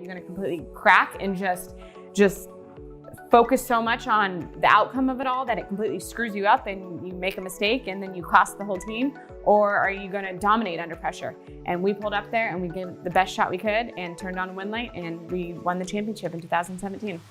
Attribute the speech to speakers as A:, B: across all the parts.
A: going to completely crack and just focus so much on the outcome of it all that it completely screws you up and you make a mistake and then you cost the whole team? Or are you going to dominate under pressure? And we pulled up there and we gave it the best shot we could and turned on a win light, and we won the championship in 2017.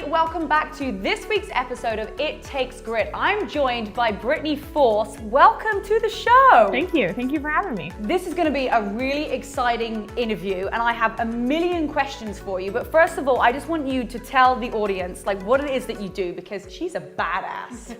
B: Welcome back to this week's episode of It Takes Grit. I'm joined by Brittany Force. Welcome to the show.
A: Thank you. Thank you for having me.
B: This is going to be a really exciting interview, and I have a million questions for you. But first of all, I just want you to tell the audience what it is that you do, because she's a badass.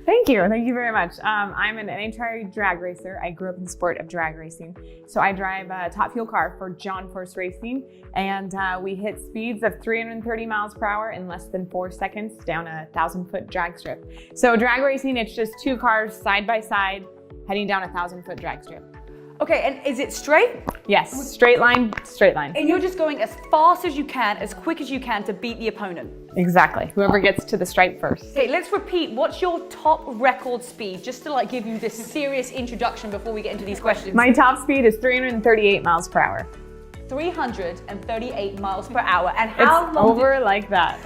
A: Thank you. Thank you very much. I'm an NHRA drag racer. I grew up in the sport of drag racing. So I drive a top fuel car for John Force Racing, and we hit speeds of 330 miles per hour in less than 4 seconds down a 1,000-foot drag strip. So drag racing, it's just two cars side by side heading down a 1,000-foot drag strip.
B: Okay, and is it straight?
A: Yes, straight line, straight line.
B: And you're just going as fast as you can, as quick as you can to beat the opponent.
A: Exactly, whoever gets to the stripe first.
B: Okay, let's repeat. What's your top record speed? Just to give you this serious introduction before we get into these questions.
A: My top speed is 338 miles per hour.
B: 338 miles per hour. And how
A: it's
B: long
A: over like that.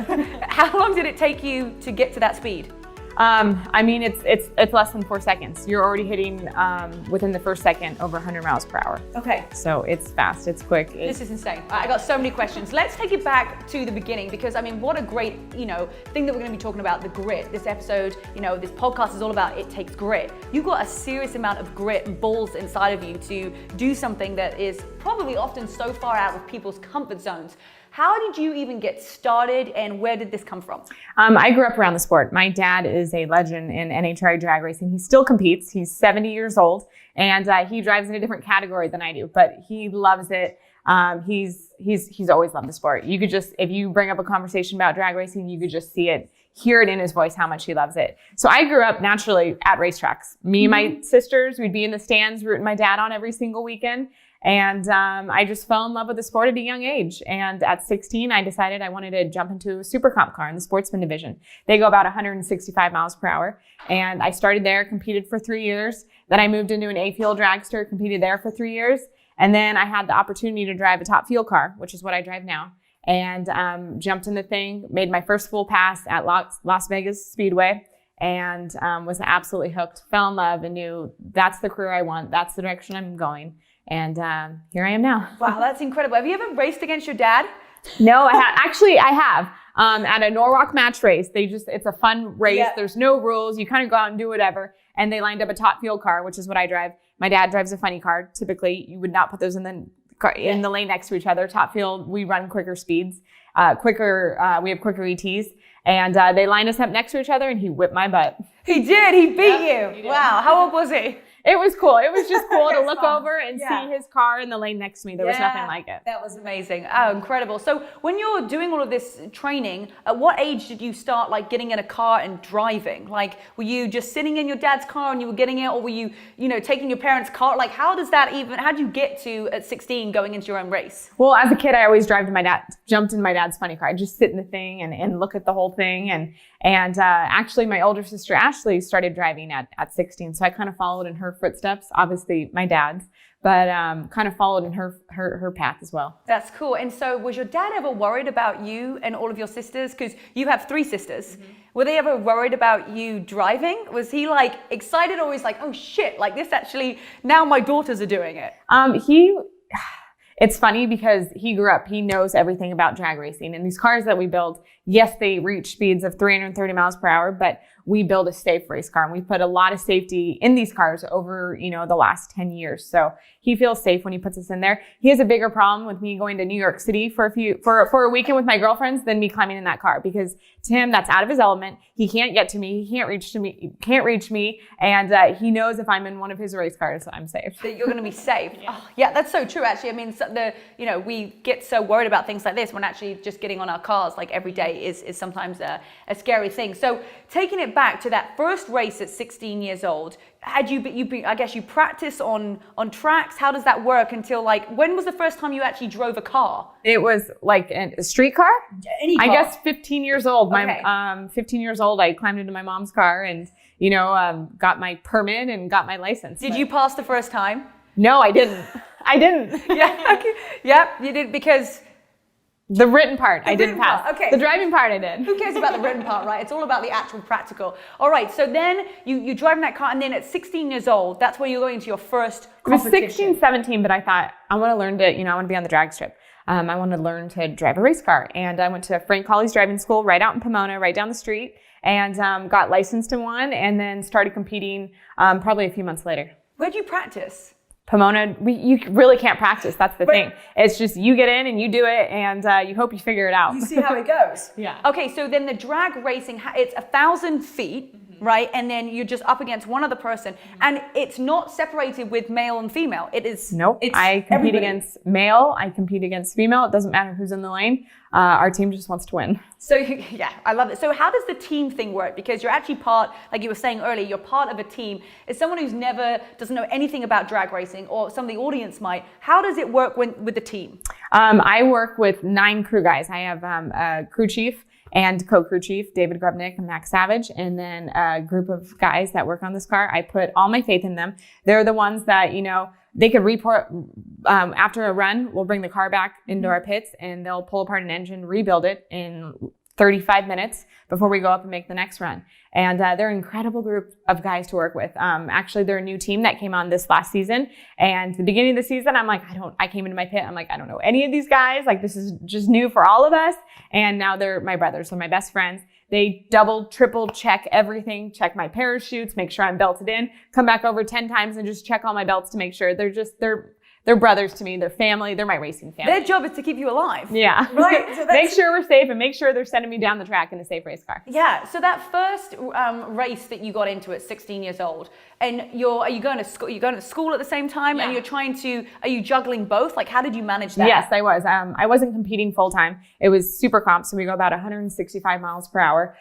B: How long did it take you to get to that speed?
A: I mean, it's less than 4 seconds. You're already hitting within the first second over 100 miles per hour.
B: Okay.
A: So it's fast, it's quick.
B: This is insane. I got so many questions. Let's take it back to the beginning, because I mean, what a great, thing that we're going to be talking about, the grit. This episode, this podcast is all about It Takes Grit. You've got a serious amount of grit and balls inside of you to do something that is probably often so far out of people's comfort zones. How did you even get started, and where did this come from?
A: I grew up around the sport. My dad is a legend in NHRA drag racing. He still competes. He's 70 years old, and he drives in a different category than I do, but he loves it. He's always loved the sport. You could just, if you bring up a conversation about drag racing, you could just hear it in his voice how much he loves it. So I grew up naturally at racetracks. Me and my sisters, we'd be in the stands rooting my dad on every single weekend. And I just fell in love with the sport at a young age. And at 16, I decided I wanted to jump into a super comp car in the sportsman division. They go about 165 miles per hour. And I started there, competed for 3 years. Then I moved into an A-fuel dragster, competed there for 3 years. And then I had the opportunity to drive a top fuel car, which is what I drive now. And jumped in the thing, made my first full pass at Las Vegas Speedway. And was absolutely hooked, fell in love, and knew that's the career I want. That's the direction I'm going. And here I am now.
B: Wow, that's incredible. Have you ever raced against your dad?
A: No, I have. At a Norwalk match race, it's a fun race. Yeah. There's no rules. You kind of go out and do whatever. And they lined up a top fuel car, which is what I drive. My dad drives a funny car. Typically, you would not put those in the lane next to each other. Top fuel, we run quicker speeds, we have quicker ETs. And they lined us up next to each other, and he whipped my butt.
B: He did. He beat you. He did. Wow. How old was he?
A: It was cool. It was just cool to look over and see his car in the lane next to me. There was nothing like it.
B: That was amazing. Oh, incredible. So when you're doing all of this training, at what age did you start getting in a car and driving? Were you just sitting in your dad's car and you were getting it, or were you, taking your parents' car? How do you get to at 16 going into your own race?
A: Well, as a kid, I always jumped in my dad's funny car. I'd just sit in the thing and look at the whole thing. And actually my older sister, Ashley, started driving at 16. So I kind of followed in her footsteps, obviously my dad's, but kind of followed in her path as well.
B: That's cool. And so was your dad ever worried about you and all of your sisters? Because you have 3 sisters. Mm-hmm. Were they ever worried about you driving? Was he excited, or was oh shit, this actually, now my daughters are doing it?
A: It's funny because he grew up, he knows everything about drag racing. And these cars that we build, yes, they reach speeds of 330 miles per hour, but we build a safe race car, and we put a lot of safety in these cars over, the last 10 years. So he feels safe when he puts us in there. He has a bigger problem with me going to New York City for a weekend with my girlfriends than me climbing in that car, because to him, that's out of his element. He can't get to me. He can't reach me. And he knows if I'm in one of his race cars, I'm safe.
B: That you're going to be safe. Yeah, that's so true, actually. I mean, we get so worried about things like this when actually just getting on our cars every day is sometimes a scary thing. So taking it back to that first race at 16 years old, had I guess you practice on tracks? How does that work until like, when was the first time you actually drove a car?
A: It was like a street car?
B: Any car?
A: I guess 15 years old.
B: Okay.
A: 15 years old, I climbed into my mom's car and, got my permit and got my license.
B: Did you pass the first time?
A: No, I didn't.
B: Yeah. Okay. Yep, you did, because
A: the written part, I didn't pass.
B: Okay.
A: The driving part, I did.
B: Who cares about the written part, right? It's all about the actual practical. All right, so then you drive in that car, and then at 16 years old, that's when you're going to your first competition.
A: It was 16, 17, but I thought, I want to learn to, I want to be on the drag strip. I want to learn to drive a race car. And I went to Frank Colley's driving school right out in Pomona, right down the street, and got licensed in one, and then started competing probably a few months later.
B: Where'd you practice?
A: Pomona, you really can't practice. That's the thing. It's just you get in and you do it, and you hope you figure it out.
B: You see how it goes.
A: Yeah.
B: Okay, so then the drag racing, it's 1,000 feet, right? And then you're just up against one other person, and it's not separated with male and female. It is.
A: Nope. I compete against male. I compete against female. It doesn't matter who's in the lane. Our team just wants to win.
B: So yeah, I love it. So how does the team thing work? Because you're actually part, like you were saying earlier, you're part of a team. As someone who's doesn't know anything about drag racing, or some of the audience might, how does it work with the team?
A: I work with 9 crew guys. I have a crew chief and co-crew chief, David Grubnick and Max Savage, and then a group of guys that work on this car. I put all my faith in them. They're the ones that, they could report after a run. We'll bring the car back into our pits, and they'll pull apart an engine, rebuild it in 35 minutes before we go up and make the next run. And they're an incredible group of guys to work with. Actually, they're a new team that came on this last season. And the beginning of the season, I'm like, I came into my pit. I'm like, I don't know any of these guys. Like, this is just new for all of us. And now they're my brothers. They're my best friends. They double, triple check everything, check my parachutes, make sure I'm belted in, come back over 10 times and just check all my belts to make sure they're brothers to me. They're family. They're my racing family.
B: Their job is to keep you alive.
A: Yeah.
B: Right. So
A: make sure we're safe and make sure they're sending me down the track in a safe race car.
B: Yeah. So that first race that you got into at 16 years old, and are you going to school? You're going to school at the same time, and are you juggling both? Like, how did you manage that?
A: Yes, I was. I wasn't competing full time. It was super comp, so we go about 165 miles per hour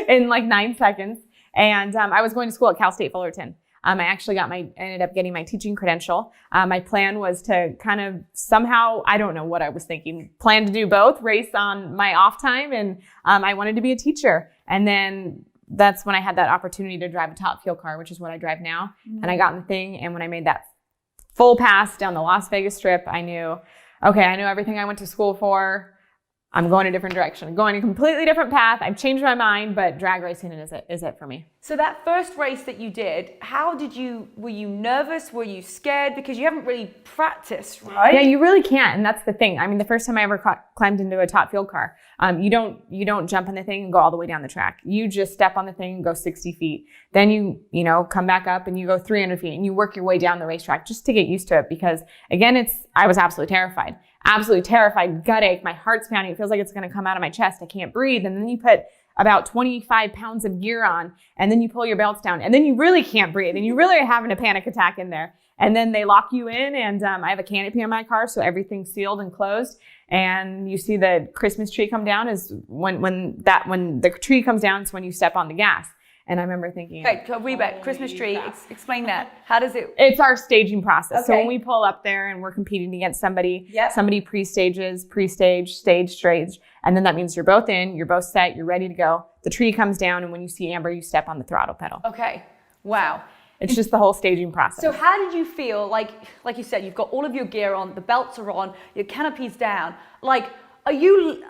A: in like 9 seconds. And I was going to school at Cal State Fullerton. I actually ended up getting my teaching credential. My plan was to kind of somehow, I don't know what I was thinking, plan to do both, race on my off time, and I wanted to be a teacher. And then that's when I had that opportunity to drive a top fuel car, which is what I drive now. Mm-hmm. And I got in the thing, and when I made that full pass down the Las Vegas Strip, I knew everything I went to school for. I'm going a different direction. I'm going a completely different path. I've changed my mind, but drag racing is it for me.
B: So that first race that you did, were you nervous? Were you scared? Because you haven't really practiced, right?
A: Yeah, you really can't. And that's the thing. I mean, the first time I ever climbed into a top fuel car, you don't jump on the thing and go all the way down the track. You just step on the thing and go 60 feet. Then you come back up and you go 300 feet and you work your way down the racetrack just to get used to it. Because again, I was absolutely terrified. Absolutely terrified, gut ache, my heart's pounding. It feels like it's going to come out of my chest. I can't breathe. And then you put about 25 pounds of gear on, and then you pull your belts down, and then you really can't breathe, and you really are having a panic attack in there. And then they lock you in, and I have a canopy on my car, so everything's sealed and closed. And you see the Christmas tree come down is when the tree comes down is when you step on the gas. And I remember thinking,
B: okay, Rebecca, Christmas tree, explain that. How does it?
A: It's our staging process.
B: Okay.
A: So when we pull up there and we're competing against somebody pre-stages, stage, and then that means you're both in, you're both set, you're ready to go. The tree comes down, and when you see amber, you step on the throttle pedal.
B: Okay. Wow.
A: It's just the whole staging process.
B: So how did you feel? Like you said, you've got all of your gear on, the belts are on, your canopy's down. Like, are you...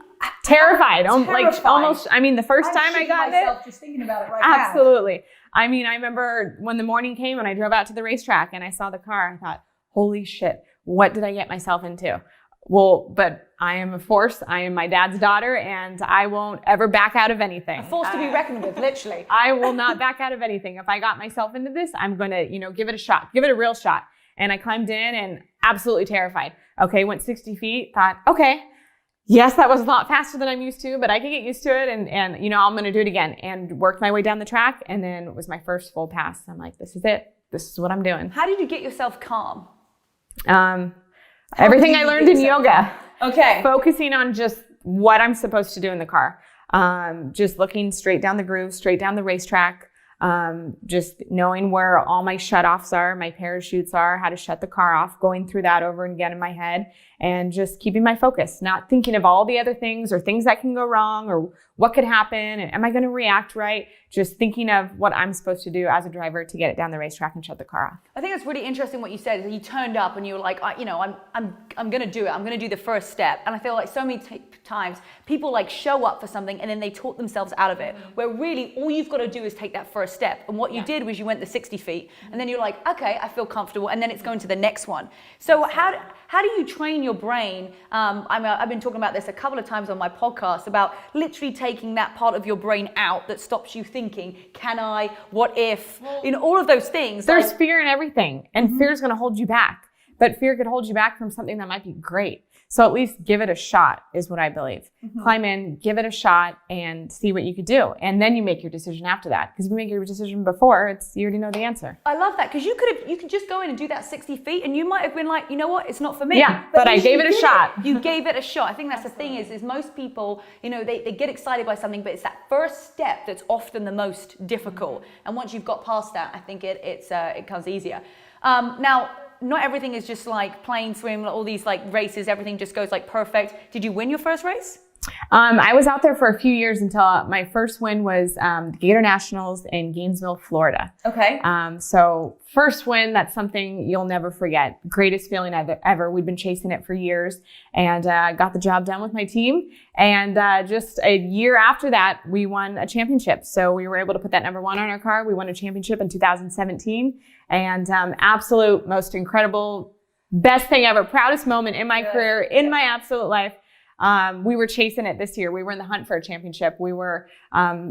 A: Terrified. Like almost, I mean, the first time I got it.
B: Just thinking about it right
A: absolutely. Now. I mean, I remember when the morning came and I drove out to the racetrack and I saw the car, I thought, holy shit, what did I get myself into? Well, but I am a force. I am my dad's daughter, and I won't ever back out of anything.
B: A force to be reckoned with, literally.
A: I will not back out of anything. If I got myself into this, I'm going to, give it a shot, give it a real shot. And I climbed in and absolutely terrified. Okay, went 60 feet, thought, okay. Yes, that was a lot faster than I'm used to, but I can get used to it, and I'm going to do it again, and worked my way down the track, and then it was my first full pass. I'm like, this is it. This is what I'm doing.
B: How did you get yourself calm?
A: Everything I learned in yoga.
B: Okay.
A: Focusing on just what I'm supposed to do in the car. just looking straight down the groove, straight down the racetrack, just knowing where all my shutoffs are, my parachutes are, how to shut the car off, going through that over and again in my head, and just keeping my focus, not thinking of all the other things or things that can go wrong or what could happen and am I going to react right? Just thinking of what I'm supposed to do as a driver to get it down the racetrack and shut the car off.
B: I think it's really interesting what you said. You turned up and you were like, I'm going to do it. I'm going to do the first step. And I feel like so many times people like show up for something and then they talk themselves out of it, where really all you've got to do is take that first step. And what you did was you went the 60 feet and then you're like, okay, I feel comfortable. And then it's going to the next one. So how do you train your brain? I've been talking about this a couple of times on my podcast about literally taking that part of your brain out that stops you thinking, can I, what if, all of those things.
A: There's fear in everything, and fear is going to hold you back. But fear could hold you back from something that might be great. So at least give it a shot is what I believe. Climb in, give it a shot, and see what you could do. And then you make your decision after that. Because if you make your decision before, you already know the answer.
B: I love that, because you could just go in and do that 60 feet and you might have been like, you know what, it's not for me.
A: Yeah, but I gave it a shot.
B: You gave it a shot. I think that's the thing is most people, they get excited by something, but it's that first step that's often the most difficult. And once you've got past that, I think it comes easier. Now, not everything is just like plain swim, all these like races, everything just goes like perfect. Did you win your first race?
A: I was out there for a few years until my first win was the Gator Nationals in Gainesville, Florida.
B: Okay.
A: So first win, that's something you'll never forget. Greatest feeling ever. We've been chasing it for years and got the job done with my team. And just a year after that, we won a championship. So we were able to put that number 1 on our car. We won a championship in 2017. And absolute most incredible, best thing ever, proudest moment in my career, in my absolute life. We were chasing it this year. We were in the hunt for a championship. We were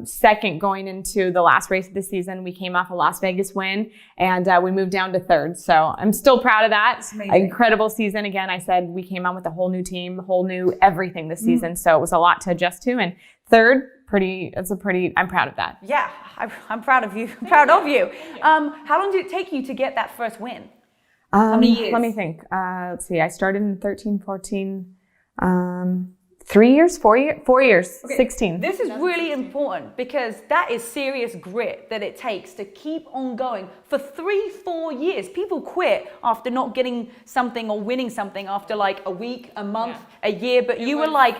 A: second going into the last race of the season. We came off a Las Vegas win, and we moved down to third. So I'm still proud of that. Incredible season. Again, I said we came on with a whole new team, whole new everything this season. So it was a lot to adjust to. And third, I'm proud of that.
B: Yeah, I'm proud of you. I'm proud of you. How long did it take you to get that first win? How many years?
A: Let me think. Let's see. I started in 13, 14. 3 years, 4 years, okay. 16.
B: This is really important because that is serious grit that it takes to keep on going for 3-4 years. People quit after not getting something or winning something after like a week, a month, a year, but you were like,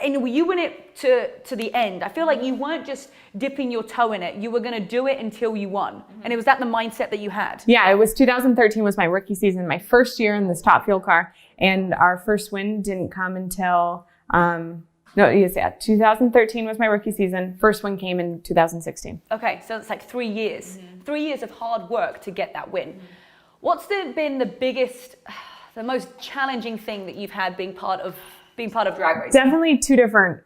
B: and you went it to the end. I feel like you weren't just dipping your toe in it. You were going to do it until you won. And it was that the mindset that you had? Yeah,
A: it was 2013 was my rookie season, my first year in this top fuel car. And our first win didn't come until, 2013 was my rookie season. First win came in 2016.
B: Okay, so it's like 3 years. 3 years of hard work to get that win. What's been the biggest, the most challenging thing that you've had being part of drag racing?
A: Definitely two different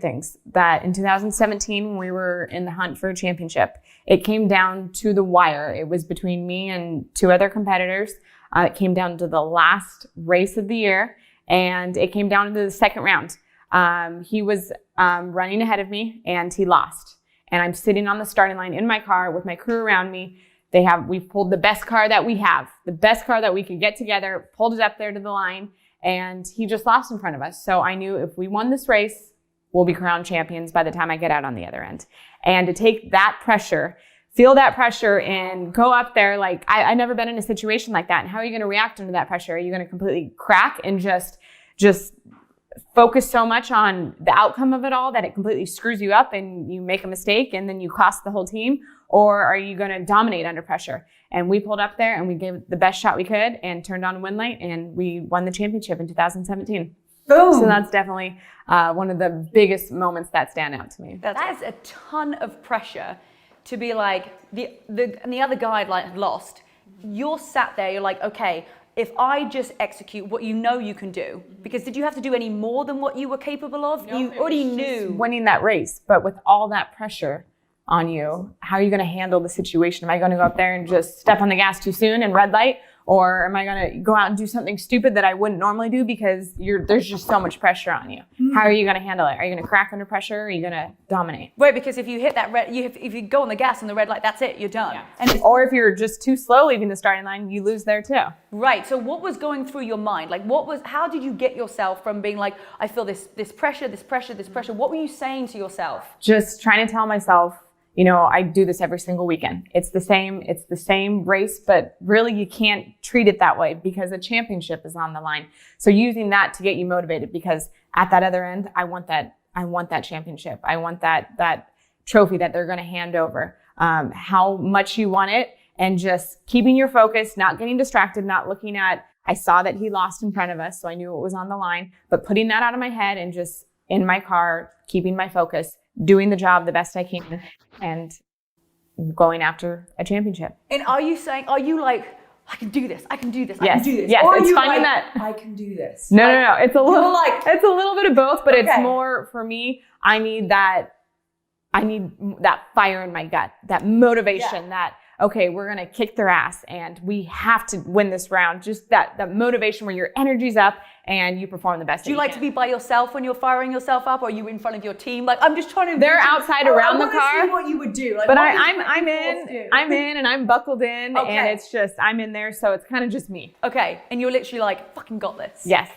A: things. That in 2017, when we were in the hunt for a championship, it came down to the wire. It was between me and 2 other competitors. It came down to the last race of the year, and it came down to the second round. He was running ahead of me, and he lost. And I'm sitting on the starting line in my car with my crew around me. We've pulled the best car that we have, the best car that we could get together, pulled it up there to the line, and he just lost in front of us. So I knew if we won this race, we'll be crowned champions by the time I get out on the other end. And to take that pressure, feel that pressure and go up there, like I've never been in a situation like that. And how are you going to react under that pressure? Are you going to completely crack and just focus so much on the outcome of it all that it completely screws you up and you make a mistake and then you cost the whole team? Or are you going to dominate under pressure? And we pulled up there and we gave it the best shot we could and turned on a win light and we won the championship in 2017. Boom. So that's definitely one of the biggest moments that stand out to me.
B: That is a ton of pressure to be like, and the other guy like lost. You're sat there, you're like, okay, if I just execute what you know you can do, because did you have to do any more than what you were capable of?
A: No,
B: you already knew.
A: Winning that race, but with all that pressure on you, how are you going to handle the situation? Am I going to go up there and just step on the gas too soon and red light? Or am I going to go out and do something stupid that I wouldn't normally do because there's just so much pressure on you? How are you going to handle it? Are you going to crack under pressure? Or are you going to dominate?
B: Right, because if you hit that red, if you go on the gas on the red light, that's it, you're done.
A: Yeah. Or if you're just too slow leaving the starting line, you lose there too.
B: Right. So what was going through your mind? Like how did you get yourself from being like, I feel this pressure, this pressure, this pressure? What were you saying to yourself?
A: Just trying to tell myself, I do this every single weekend. It's the same race, but really you can't treat it that way because a championship is on the line. So using that to get you motivated, because at that other end, I want that championship. I want that trophy that they're going to hand over. How much you want it, and just keeping your focus, not getting distracted, not looking at, I saw that he lost in front of us, so I knew it was on the line, but putting that out of my head and just in my car, keeping my focus, doing the job the best I can, and going after a championship.
B: And are you like, I can do this, I can do this,
A: yes.
B: I can do this?
A: Yes,
B: or
A: it's
B: are you
A: finding
B: like,
A: that.
B: I can do this.
A: No. It's a little bit of both, but
B: okay.
A: It's more for me. I need that fire in my gut, that motivation, that, okay, we're going to kick their ass and we have to win this round. Just that motivation where your energy's up and you perform the best.
B: Do you like to be by yourself when you're firing yourself up, or are you in front of your team? Like, I'm just trying to.
A: They're outside around the car.
B: See what you would do. Like,
A: but I'm in and I'm buckled in,
B: okay.
A: And it's just, I'm in there. So it's kind of just me.
B: Okay. And you're literally like, fucking got this.
A: Yes.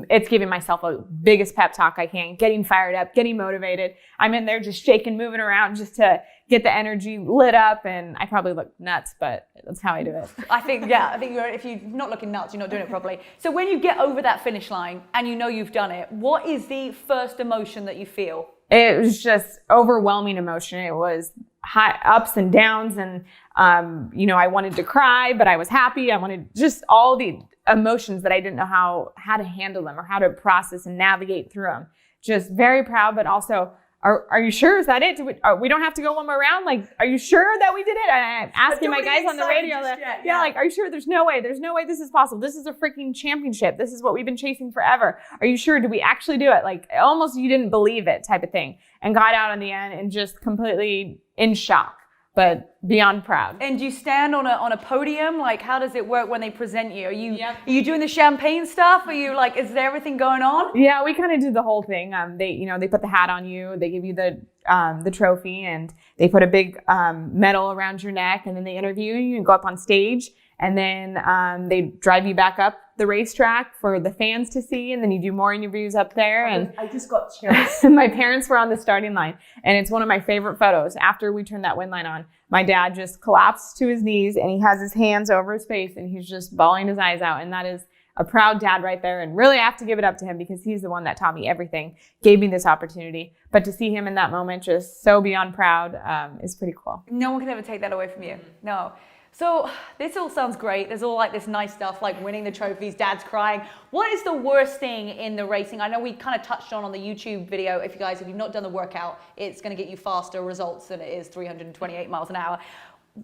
A: It's giving myself a biggest pep talk I can, getting fired up, getting motivated. I'm in there just shaking, moving around just to get the energy lit up. And I probably look nuts, but that's how I do it.
B: I think if you're not looking nuts, you're not doing it properly. So when you get over that finish line and you know you've done it, what is the first emotion that you feel?
A: It was just overwhelming emotion. It was high ups and downs. And, I wanted to cry, but I was happy. I wanted just all the emotions that I didn't know how to handle them or how to process and navigate through them. Just very proud, but also, are you sure? Is that it? We don't have to go one more round? Like, are you sure that we did it? I'm asking my guys on the radio. Like, are you sure? There's no way this is possible. This is a freaking championship. This is what we've been chasing forever. Are you sure? Do we actually do it? Like, almost you didn't believe it type of thing. And got out in the end and just completely in shock, but beyond proud.
B: And you stand on a podium? Like, how does it work when they present you? Are you doing the champagne stuff? Are you like, is there everything going on?
A: Yeah, we kind of do the whole thing. They put the hat on you, they give you the trophy, and they put a big medal around your neck, and then they interview you and go up on stage, and then they drive you back up the racetrack for the fans to see, and then you do more interviews up there. And
B: I just got chills.
A: My parents were on the starting line, and it's one of my favorite photos. After we turned that wind line on, my dad just collapsed to his knees and he has his hands over his face and he's just bawling his eyes out. And that is a proud dad right there. And really I have to give it up to him because he's the one that taught me everything, gave me this opportunity. But to see him in that moment just so beyond proud is pretty cool.
B: No one can ever take that away from you. No. So this all sounds great. There's all like this nice stuff, like winning the trophies, dad's crying. What is the worst thing in the racing? I know we kind of touched on the YouTube video. If you've not done the workout, it's going to get you faster results than it is 328 miles an hour.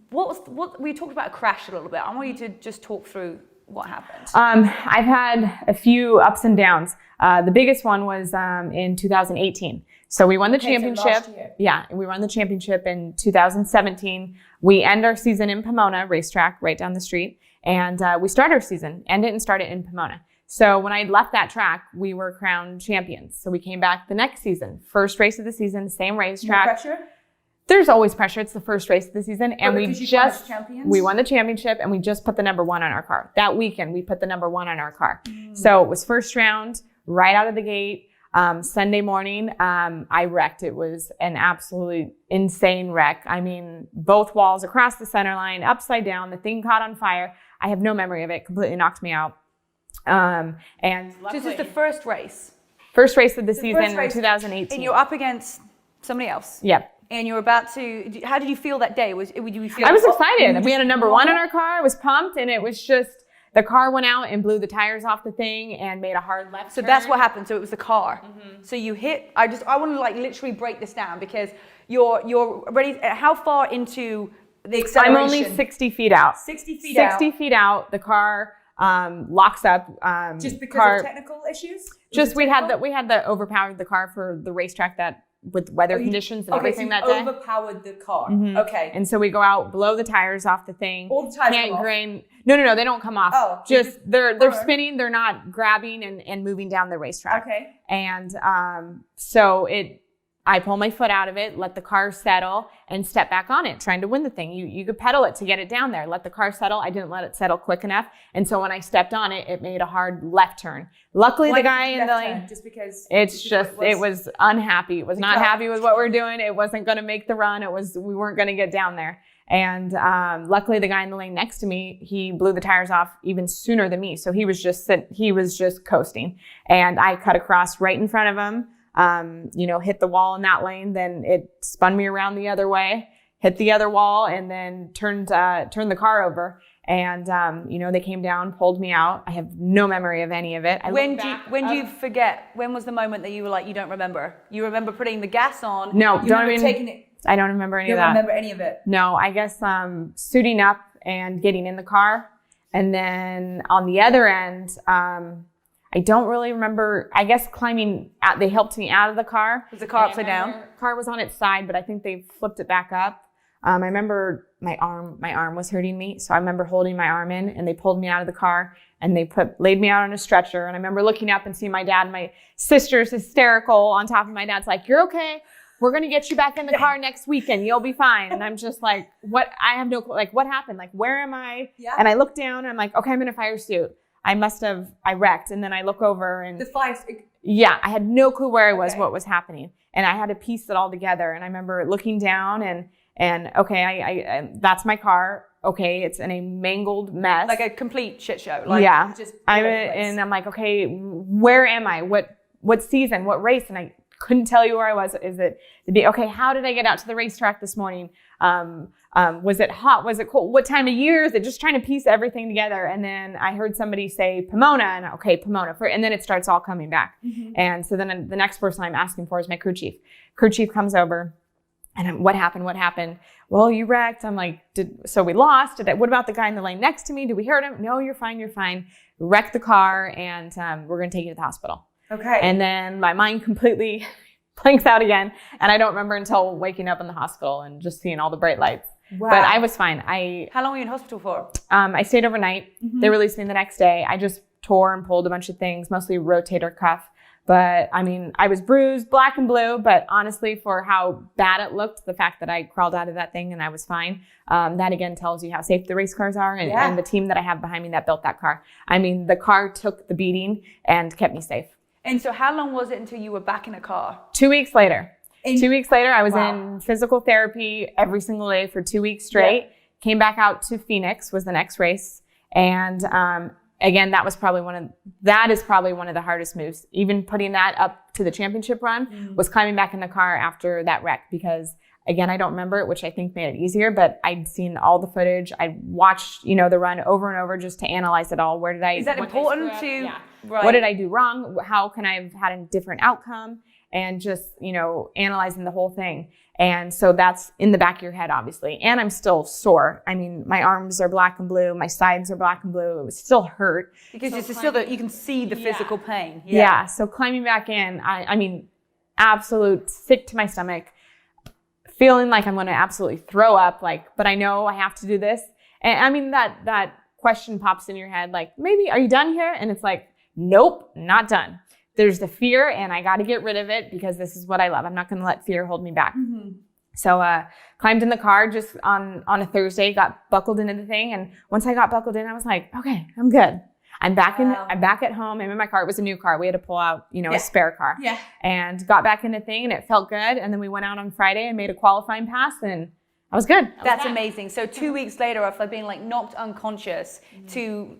B: What we talked about a crash a little bit. I want you to just talk through what happened.
A: I've had a few ups and downs. The biggest one was in 2018. So we won the championship.
B: So last year.
A: Yeah, we won the championship in 2017. We end our season in Pomona racetrack right down the street. And we start our season and didn't start it in Pomona. So when I left that track, we were crowned champions. So we came back the next season. First race of the season, same racetrack.
B: No pressure?
A: There's always pressure. It's the first race of the season. And we won the championship and we just put the number 1 on our car. That weekend, we put the number 1 on our car. So it was first round, right out of the gate. Sunday morning, I wrecked. It was an absolutely insane wreck. I mean, both walls across the center line, upside down, the thing caught on fire. I have no memory of it. Completely knocked me out. And
B: this is the first race.
A: First race of the season in 2018.
B: And you're up against somebody else.
A: Yep.
B: And you're about to, how did you feel that day? I was
A: excited. We had a number 1 in our car. I was pumped, and it was just, the car went out and blew the tires off the thing and made a hard left turn.
B: So that's what happened. So it was the car. Mm-hmm. So you hit, I want to like literally break this down because you're ready. How far into the acceleration?
A: I'm only 60 feet out.
B: 60 feet out.
A: 60 feet out. The car locks up.
B: Just because of technical issues?
A: We had the overpowered the car for the racetrack that with weather conditions and everything that day.
B: Overpowered the car. Okay.
A: And so we go out, blow the tires off the thing.
B: All the tires come off?
A: No, they don't come off.
B: Oh,
A: just they're spinning. They're not grabbing and moving down the racetrack.
B: Okay.
A: And I pull my foot out of it, let the car settle, and step back on it, trying to win the thing. You could pedal it to get it down there. Let the car settle. I didn't let it settle quick enough. And so when I stepped on it, it made a hard left turn. Luckily, the guy in the lane, it was unhappy. It was not happy with what we're doing. It wasn't going to make the run. We weren't going to get down there. And luckily, the guy in the lane next to me, he blew the tires off even sooner than me. So he was just coasting. And I cut across right in front of him. Hit the wall in that lane, then it spun me around the other way, hit the other wall, and then turned the car over. And, they came down, pulled me out. I have no memory of any of it.
B: When do you forget? When was the moment that you were like, you don't remember? You remember putting the gas on?
A: No,
B: taking it.
A: I don't remember any of that.
B: You don't remember any of it?
A: No, I guess, suiting up and getting in the car. And then on the other end, I don't really remember, I guess climbing out, they helped me out of the car.
B: Was the car upside down?
A: The car was on its side, but I think they flipped it back up. I remember my arm was hurting me. So I remember holding my arm in, and they pulled me out of the car, and they laid me out on a stretcher. And I remember looking up and seeing my dad and my sister's hysterical on top of my dad's like, "You're okay. We're going to get you back in the car next weekend. You'll be fine." And I'm just like, what? I have no clue. Like, what happened? Like, where am I? Yeah. And I look down and I'm like, okay, I'm in a fire suit. I wrecked. And then I look over and I had no clue where I was, what was happening. And I had to piece it all together. And I remember looking down and okay, I that's my car. Okay. It's in a mangled mess.
B: Like a complete shit show.
A: And I'm like, okay, where am I? What season, what race? And I couldn't tell you where I was. Okay, how did I get out to the racetrack this morning? Was it hot? Was it cold? What time of year is it? Just trying to piece everything together. And then I heard somebody say Pomona, and okay, Pomona. And then it starts all coming back. Mm-hmm. And so then the next person I'm asking for is my crew chief. Crew chief comes over, and what happened? Well, you wrecked. I'm like, so we lost. What about the guy in the lane next to me? Did we hurt him? No, you're fine. Wrecked the car, and we're going to take you to the hospital. Okay. And then my mind completely blanks out again. And I don't remember until waking up in the hospital and just seeing all the bright lights. Wow. But I was fine.
B: How long were you in hospital for?
A: I stayed overnight. Mm-hmm. They released me the next day. I just tore and pulled a bunch of things, mostly rotator cuff. But I mean, I was bruised, black and blue, but honestly, for how bad it looked, the fact that I crawled out of that thing and I was fine, that again tells you how safe the race cars are and the team that I have behind me that built that car. I mean, the car took the beating and kept me safe.
B: And so how long was it until you were back in a car?
A: 2 weeks later. 2 weeks later, I was in physical therapy every single day for 2 weeks straight. Yeah. Came back out to Phoenix, was the next race. And again, that is probably one of the hardest moves. Even putting that up to the championship run was climbing back in the car after that wreck, because again, I don't remember it, which I think made it easier, but I'd seen all the footage. I watched, the run over and over just to analyze it all.
B: Is that important to?
A: Yeah. Right. What did I do wrong? How can I have had a different outcome? And just, analyzing the whole thing. And so that's in the back of your head, obviously. And I'm still sore. I mean, my arms are black and blue. My sides are black and blue. It was still hurt.
B: Because it's still you can see the physical pain.
A: Yeah. So climbing back in, I mean, absolute sick to my stomach, feeling like I'm going to absolutely throw up, but I know I have to do this. And I mean, that question pops in your head, maybe, are you done here? And it's like, nope, not done. There's the fear, and I got to get rid of it because this is what I love. I'm not going to let fear hold me back. Mm-hmm. So, climbed in the car just on a Thursday, got buckled into the thing. And once I got buckled in, I was like, okay, I'm good. I'm back at home. I'm in my car. It was a new car. We had to pull out, a spare car. Yeah. And got back in the thing, and it felt good. And then we went out on Friday and made a qualifying pass, and I was good.
B: That's amazing. So 2 weeks later, after being knocked unconscious to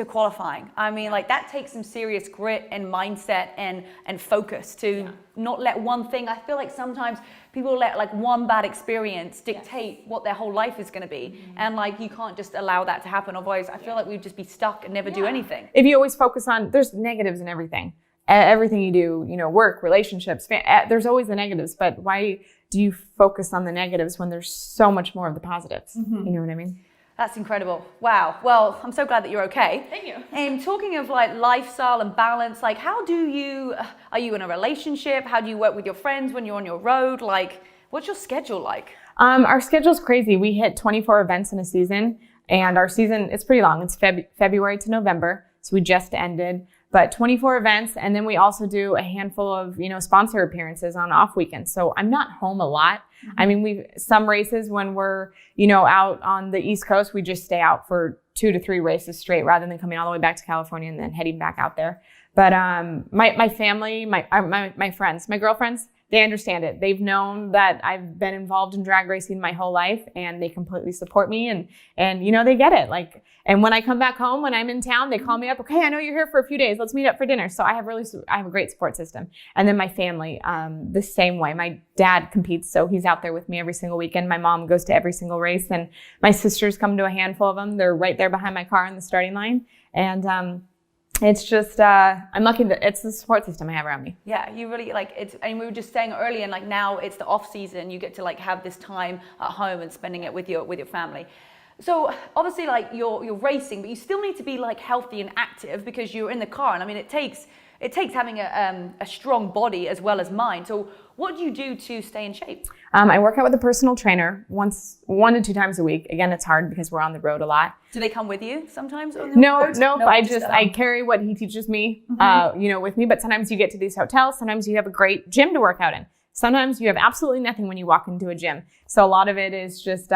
B: qualifying, I mean, that takes some serious grit and mindset and focus to not let one thing. I feel like sometimes people let one bad experience dictate what their whole life is going to be. Mm-hmm. And you can't just allow that to happen. Otherwise, I feel like we'd just be stuck and never do anything.
A: If you always focus on, there's negatives in everything. Everything you do, work, relationships, there's always the negatives. But why do you focus on the negatives when there's so much more of the positives? Mm-hmm. You know what I mean?
B: That's incredible. Wow. Well, I'm so glad that you're okay.
A: Thank you.
B: And talking of like lifestyle and balance, like are you in a relationship? How do you work with your friends when you're on your road? Like, what's your schedule like?
A: Our schedule's crazy. We hit 24 events in a season, and our season, it's pretty long. It's February to November. So we just ended, but 24 events. And then we also do a handful of, sponsor appearances on off weekends. So I'm not home a lot. Mm-hmm. I mean, some races when we're, out on the East Coast, we just stay out for 2 to 3 races straight rather than coming all the way back to California and then heading back out there. But, my family, my friends, my girlfriends, they understand it. They've known that I've been involved in drag racing my whole life, and they completely support me, and they get it. Like, and when I come back home, when I'm in town, they call me up. Okay, I know you're here for a few days. Let's meet up for dinner. So I have a great support system. And then my family, the same way. My dad competes, so he's out there with me every single weekend. My mom goes to every single race, and my sisters come to a handful of them. They're right there behind my car in the starting line, and it's just, I'm lucky that it's the support system I have around me.
B: Yeah, you really and we were just saying earlier, and like now it's the off season, you get to like have this time at home and spending it with your family. So obviously like you're racing, but you still need to be like healthy and active because you're in the car. And I mean, it takes having a strong body as well as mind. So what do you do to stay in shape?
A: I work out with a personal trainer 1 to 2 times a week. Again, it's hard because we're on the road a lot.
B: Do they come with you sometimes?
A: No. I carry what he teaches me, with me. But sometimes you get to these hotels. Sometimes you have a great gym to work out in. Sometimes you have absolutely nothing when you walk into a gym. So a lot of it is just,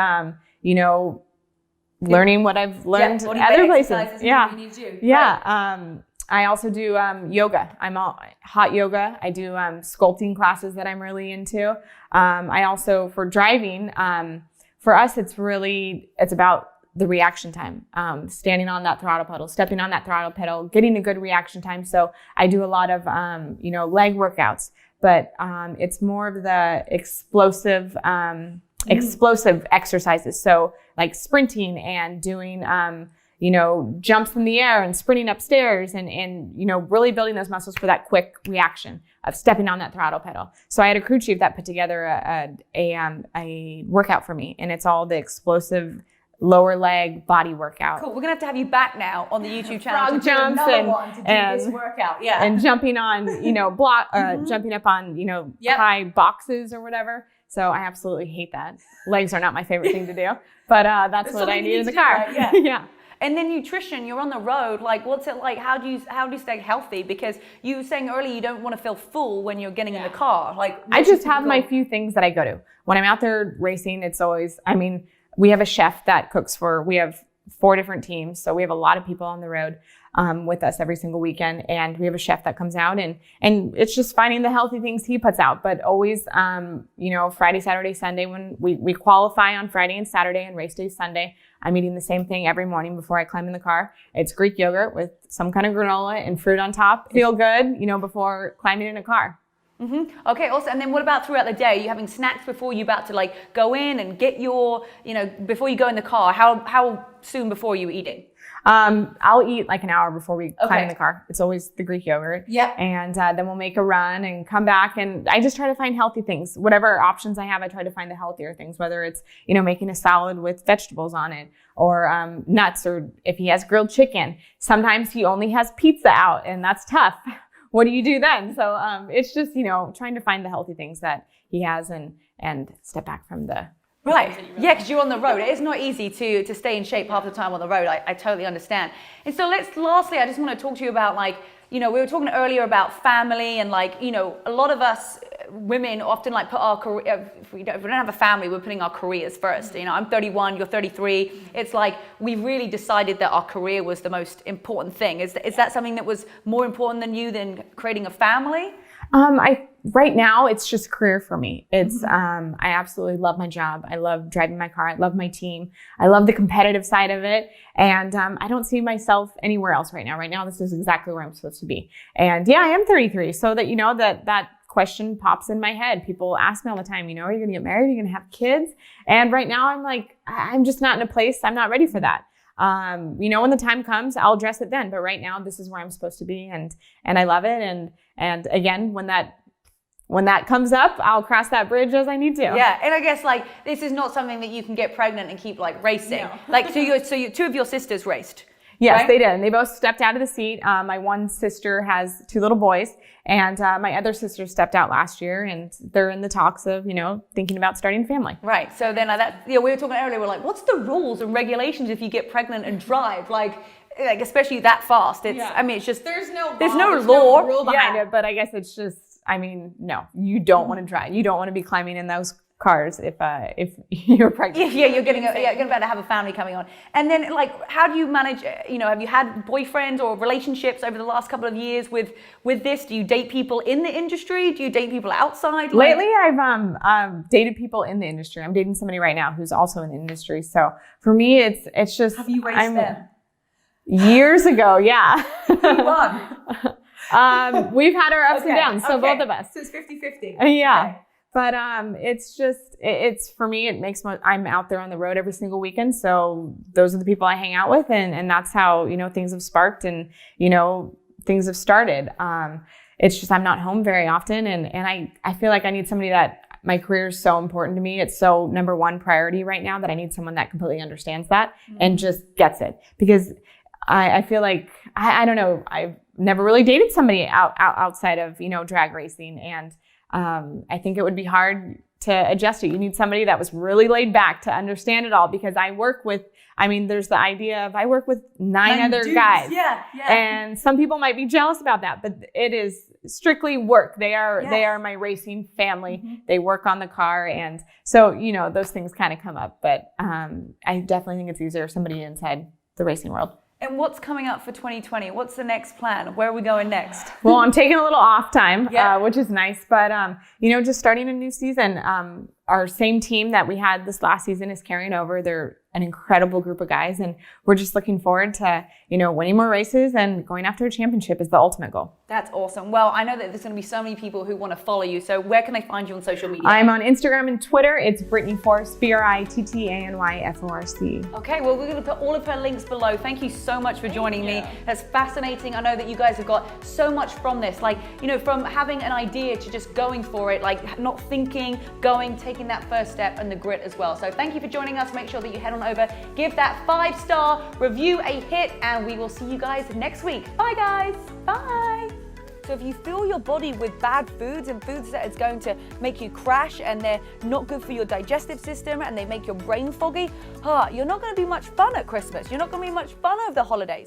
A: learning what I've learned other places. Yeah.
B: You need to do.
A: Yeah.
B: Right.
A: I also do yoga. I'm all hot yoga. I do sculpting classes that I'm really into. I also, for driving, for us, it's about the reaction time. Standing on that throttle pedal, stepping on that throttle pedal, getting a good reaction time. So I do a lot of, leg workouts, but it's more of the explosive exercises. So like sprinting and doing, jumps in the air and sprinting upstairs and really building those muscles for that quick reaction of stepping on that throttle pedal. So I had a crew chief that put together a workout for me, and it's all the explosive lower leg body workout.
B: Cool. We're gonna have you back now on the YouTube channel.
A: Frog jumps
B: and this workout. Yeah.
A: And jumping on, jumping up on, high boxes or whatever. So I absolutely hate that. Legs are not my favorite thing to do, but that's what I need in the car.
B: Right? Yeah.
A: Yeah.
B: And then nutrition, you're on the road, like what's it like? How do you stay healthy? Because you were saying earlier you don't want to feel full when you're getting in the car. Like
A: I just have my few things that I go to. When I'm out there racing, it's always, we have a chef that cooks we have 4 different teams. So we have a lot of people on the road with us every single weekend. And we have a chef that comes out and it's just finding the healthy things he puts out. But always, Friday, Saturday, Sunday, when we qualify on Friday and Saturday and race day Sunday, I'm eating the same thing every morning before I climb in the car. It's Greek yogurt with some kind of granola and fruit on top. Feel good, before climbing in a car.
B: Mm-hmm. Okay, awesome. And then what about throughout the day? Are you having snacks before you about to like go in and get your, before you go in the car? How soon before are you eating?
A: I'll eat like an hour before we climb in the car. It's always the Greek yogurt.
B: Yep.
A: And then we'll make a run and come back. And I just try to find healthy things. Whatever options I have, I try to find the healthier things, whether it's, making a salad with vegetables on it or nuts, or if he has grilled chicken. Sometimes he only has pizza out, and that's tough. What do you do then? So it's just, trying to find the healthy things that he has and step back from the...
B: Right. Yeah, because you're on the road. It is not easy to stay in shape half the time on the road. I totally understand. And so lastly, I just want to talk to you about we were talking earlier about family and a lot of us women often put our career, if we don't have a family, we're putting our careers first. I'm 31, you're 33. It's like we really decided that our career was the most important thing. Is that something that was more important than creating a family?
A: Right now it's just career for me. It's, I absolutely love my job. I love driving my car. I love my team. I love the competitive side of it. And, I don't see myself anywhere else right now. Right now, this is exactly where I'm supposed to be. And yeah, I am 33. So that, that question pops in my head. People ask me all the time, are you going to get married? Are you going to have kids? And right now I'm like, I'm just not in a place. I'm not ready for that. When the time comes, I'll address it then. But right now, this is where I'm supposed to be. And I love it. And again, when that when that comes up, I'll cross that bridge as I need to.
B: Yeah, and I guess like this is not something that you can get pregnant and keep like racing. No. Like two of your sisters raced.
A: Yes,
B: right?
A: they did. And they both stepped out of the seat. My one sister has 2 little boys, and my other sister stepped out last year, and they're in the talks of, thinking about starting a family.
B: Right. So then we were talking earlier, we're like, what's the rules and regulations if you get pregnant and drive? Like especially that fast. It's just there's no law.
A: Rule behind it, but I guess it's just, no, you don't want to drive. You don't want to be climbing in those cars if you're pregnant.
B: Yeah, you're about to have a family coming on. And then like, how do you manage, have you had boyfriends or relationships over the last couple of years with this? Do you date people in the industry? Do you date people outside?
A: Lately, I've dated people in the industry. I'm dating somebody right now who's also in the industry. So for me, it's just...
B: Have you raced them?
A: Years ago, yeah.
B: Who won?
A: We've had our ups and downs, so both of us.
B: So it's 50-50.
A: Yeah.
B: Okay.
A: But it's for me, it makes I'm out there on the road every single weekend. So those are the people I hang out with, and that's how, things have sparked and, things have started. It's just I'm not home very often, and I feel like I need somebody that my career is so important to me. It's so number one priority right now that I need someone that completely understands that and just gets it. Because I feel like, I don't know, I've never really dated somebody outside of, drag racing. And I think it would be hard to adjust it. You need somebody that was really laid back to understand it all, because there's the idea of I work with 9 other dudes. Guys.
B: Yeah.
A: And some people might be jealous about that, but it is strictly work. They are my racing family. Mm-hmm. They work on the car. And so, those things kind of come up, but I definitely think it's easier if somebody inside the racing world.
B: And what's coming up for 2020? What's the next plan? Where are we going next?
A: Well, I'm taking a little off time, which is nice. But, just starting a new season. Our same team that we had this last season is carrying over. They're an incredible group of guys. And we're just looking forward to, winning more races and going after a championship is the ultimate goal.
B: That's awesome. Well, I know that there's going to be so many people who want to follow you. So where can they find you on social media?
A: I'm on Instagram and Twitter. It's Brittany Force, BRITTANYFORC.
B: Okay, well, we're going to put all of her links below. Thank you so much for joining me. That's fascinating. I know that you guys have got so much from this. Like, from having an idea to just going for it, like not thinking, taking that first step, and the grit as well. So thank you for joining us. Make sure that you head on over, give that 5-star review a hit, and we will see you guys next week. Bye, guys. Bye. So if you fill your body with bad foods and foods that it's going to make you crash and they're not good for your digestive system and they make your brain foggy, you're not going to be much fun at Christmas. You're not going to be much fun over the holidays.